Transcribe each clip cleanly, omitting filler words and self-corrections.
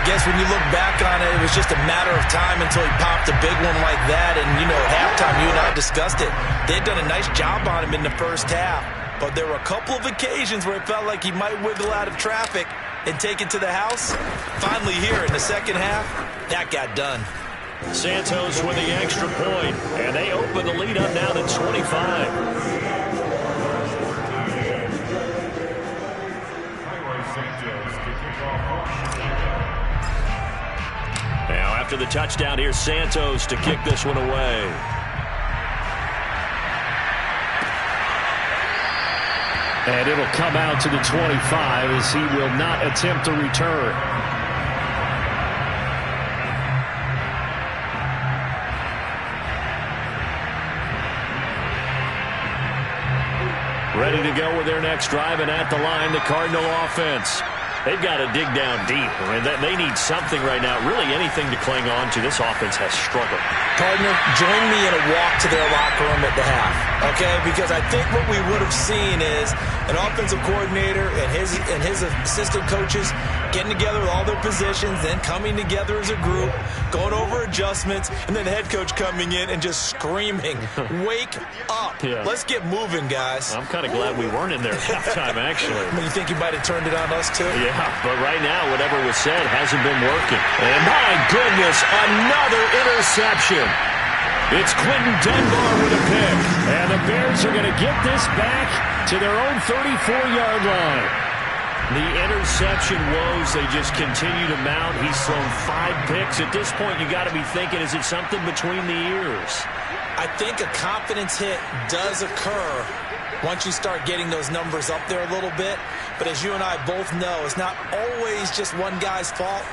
I guess when you look back on it, it was just a matter of time until he popped a big one like that. And, you know, at halftime, you and I discussed it. They had done a nice job on him in the first half. But there were a couple of occasions where it felt like he might wiggle out of traffic and take it to the house. Finally here in the second half, that got done. Santos with the extra point, and they open the lead up now to 25. Now after the touchdown, here's Santos to kick this one away. And it'll come out to the 25 as he will not attempt to return. Ready to go with their next drive, and at the line, the Cardinal offense. They've got to dig down deep. I mean, they need something right now, really anything to cling on to. This offense has struggled. Partner, join me in a walk to their locker room at the half, okay? Because I think what we would have seen is an offensive coordinator and his assistant coaches getting together with all their positions, then coming together as a group, going over adjustments, and then the head coach coming in and just screaming, wake up. Yeah. Let's get moving, guys. I'm kind of glad we weren't in there at halftime, actually. You think you might have turned it on us, too? Yeah, but right now, whatever was said hasn't been working. And my goodness, another interception. It's Quinton Dunbar with a pick. And the Bears are going to get this back to their own 34-yard line. The interception woes, they just continue to mount. He's thrown 5 picks. At this point, you got to be thinking, is it something between the ears? I think a confidence hit does occur once you start getting those numbers up there a little bit. But as you and I both know, it's not always just one guy's fault.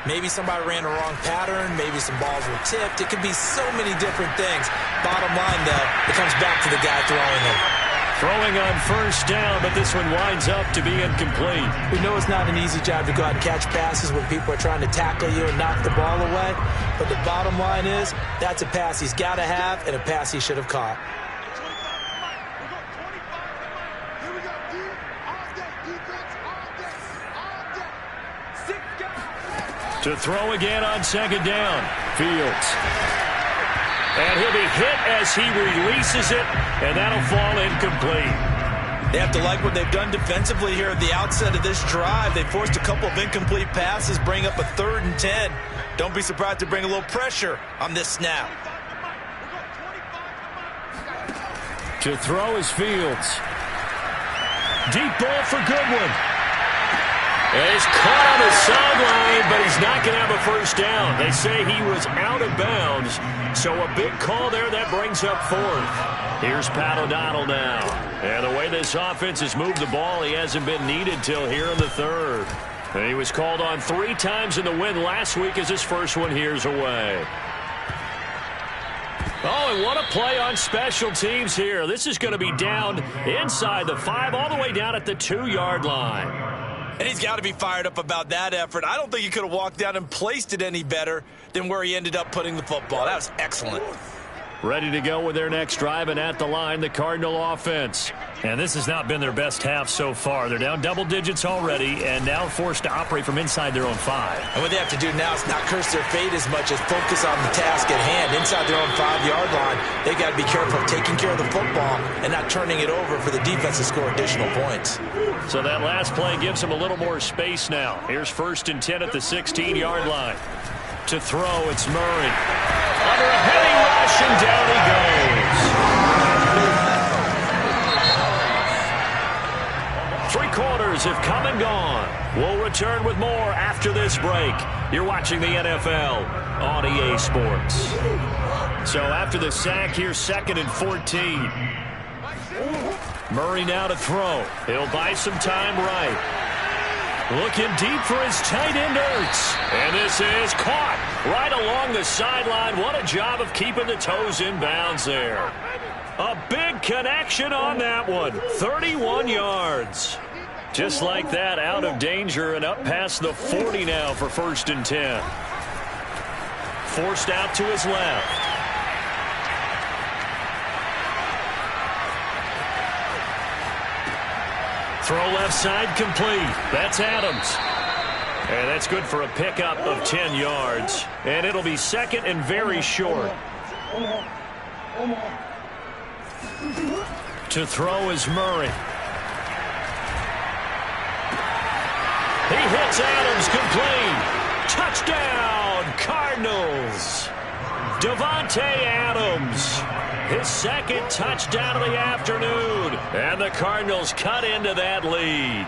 Maybe somebody ran a wrong pattern. Maybe some balls were tipped. It could be so many different things. Bottom line, though, it comes back to the guy throwing them. Throwing on first down, but this one winds up to be incomplete. We know it's not an easy job to go out and catch passes when people are trying to tackle you and knock the ball away. But the bottom line is, that's a pass he's got to have and a pass he should have caught. To throw again on second down, Fields. And he'll be hit as he releases it, and that'll fall incomplete. They have to like what they've done defensively here at the outset of this drive. They forced a couple of incomplete passes, bring up a 3rd and 10. Don't be surprised to bring a little pressure on this snap. To throw is Fields. Deep ball for Goodwin. And he's caught on the sideline, but he's not going to have a first down. They say he was out of bounds, so a big call there that brings up 4th. Here's Pat O'Donnell now. And the way this offense has moved the ball, he hasn't been needed till here in the 3rd. And he was called on 3 times in the win last week as his first one here's away. Oh, and what a play on special teams here. This is going to be down inside the 5, all the way down at the 2-yard line. And he's got to be fired up about that effort. I don't think he could have walked down and placed it any better than where he ended up putting the football. That was excellent. Ready to go with their next drive, and at the line, the Cardinal offense. And this has not been their best half so far. They're down double digits already, and now forced to operate from inside their own 5. And what they have to do now is not curse their fate as much as focus on the task at hand. Inside their own 5-yard line, they got to be careful of taking care of the football and not turning it over for the defense to score additional points. So that last play gives them a little more space now. Here's 1st and 10 at the 16-yard line. To throw, it's Murray. Under a heavy rush, and down he goes. 3 quarters have come and gone. We'll return with more after this break. You're watching the NFL on EA Sports. So after the sack, here's 2nd and 14. Murray now to throw. He'll buy some time right. Looking deep for his tight end, Ertz. And this is caught right along the sideline. What a job of keeping the toes in bounds there. A big connection on that one. 31 yards. Just like that, out of danger and up past the 40 now for 1st and 10. Forced out to his left. Throw left side complete. That's Adams. And that's good for a pickup of 10 yards. And it'll be second and very short. To throw is Murray. He hits Adams, complete. Touchdown, Cardinals. Davante Adams, his second touchdown of the afternoon. And the Cardinals cut into that lead.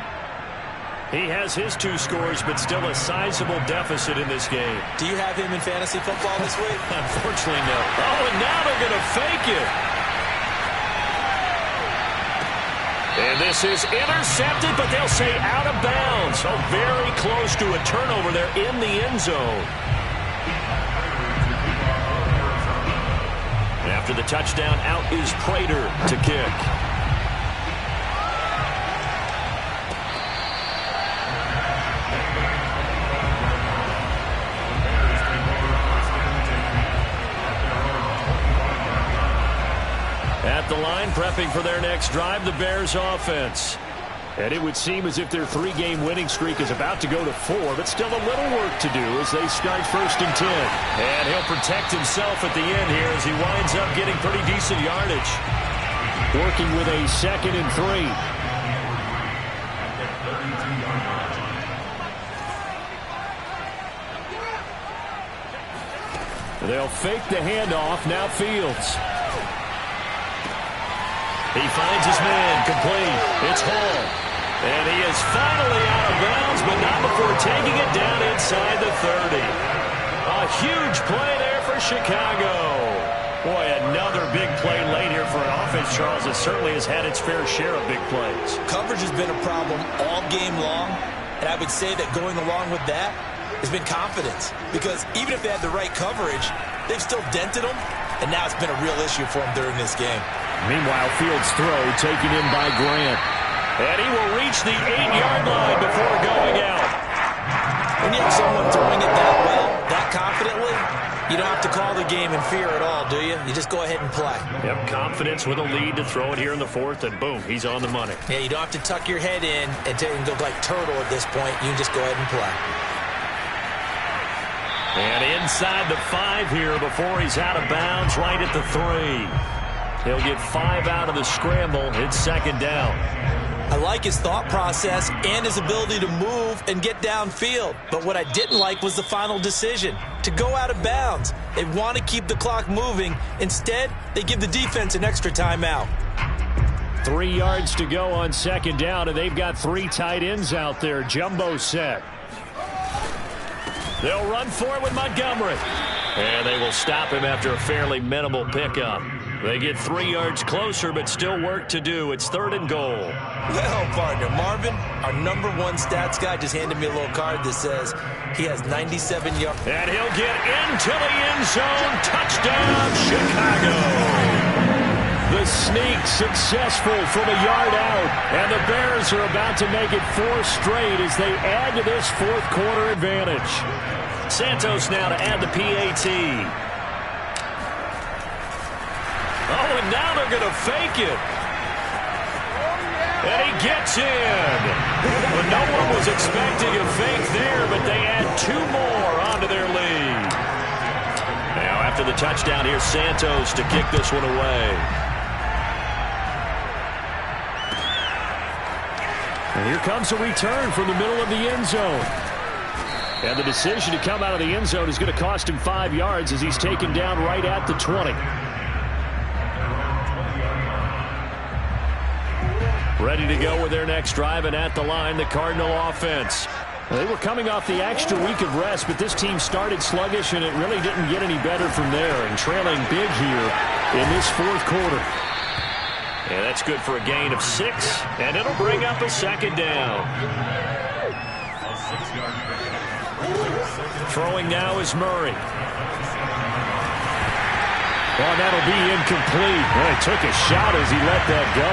He has his 2 scores, but still a sizable deficit in this game. Do you have him in fantasy football this week? Unfortunately, no. Oh, and now they're going to fake it. And this is intercepted, but they'll say out of bounds. So very close to a turnover there in the end zone. After the touchdown, out is Prater to kick. At the line, prepping for their next drive, the Bears offense. And it would seem as if their 3-game winning streak is about to go to 4, but still a little work to do as they start 1st and 10. And he'll protect himself at the end here as he winds up getting pretty decent yardage. Working with a 2nd and 3. They'll fake the handoff, now Fields. He finds his man, complete. It's Hall. And he is finally out of bounds, but not before taking it down inside the 30. A huge play there for Chicago. Boy, another big play late here for an offense, Charles, that certainly has had its fair share of big plays. Coverage has been a problem all game long, and I would say that going along with that has been confidence. Because even if they had the right coverage, they've still dented them, and now it's been a real issue for them during this game. Meanwhile, Fields' throw taken in by Grant. And he will reach the 8-yard line before going out. When you have someone throwing it that well, that confidently, you don't have to call the game in fear at all, do you? You just go ahead and play. Yep, confidence with a lead to throw it here in the 4th, and boom, he's on the money. Yeah, you don't have to tuck your head in and go like turtle at this point. You can just go ahead and play. And inside the 5 here before he's out of bounds, right at the 3. He'll get 5 out of the scramble. It's 2nd down. I like his thought process and his ability to move and get downfield. But what I didn't like was the final decision, to go out of bounds. They want to keep the clock moving. Instead, they give the defense an extra timeout. 3 yards to go on 2nd down, and they've got 3 tight ends out there. Jumbo set. They'll run for it with Montgomery. And they will stop him after a fairly minimal pickup. They get 3 yards closer, but still work to do. It's 3rd and goal. Well, partner, Marvin, our #1 stats guy, just handed me a little card that says he has 97 yards. And he'll get into the end zone. Touchdown, Chicago. The sneak successful from a yard out. And the Bears are about to make it 4 straight as they add to this 4th quarter advantage. Santos now to add the PAT. Oh, and now they're going to fake it. And he gets in. But no one was expecting a fake there, but they add 2 more onto their lead. Now, after the touchdown, here's Santos to kick this one away. And here comes a return from the middle of the end zone. And the decision to come out of the end zone is going to cost him 5 yards as he's taken down right at the 20. Ready to go with their next drive, and at the line, the Cardinal offense. They were coming off the extra week of rest, but this team started sluggish, and it really didn't get any better from there, and trailing big here in this 4th quarter. And that's good for a gain of 6, and it'll bring up a 2nd down. Throwing now is Murray. Well, that'll be incomplete. Well, he took a shot as he let that go.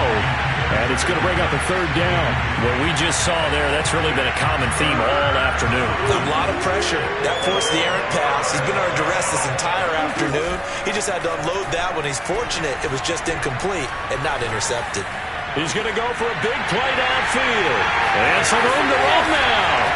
And it's going to bring up a 3rd down. What we just saw there, that's really been a common theme all afternoon. A lot of pressure. That forced the errant pass. He's been under duress this entire afternoon. He just had to unload that one. He's fortunate it was just incomplete and not intercepted. He's going to go for a big play downfield. And some room to run now.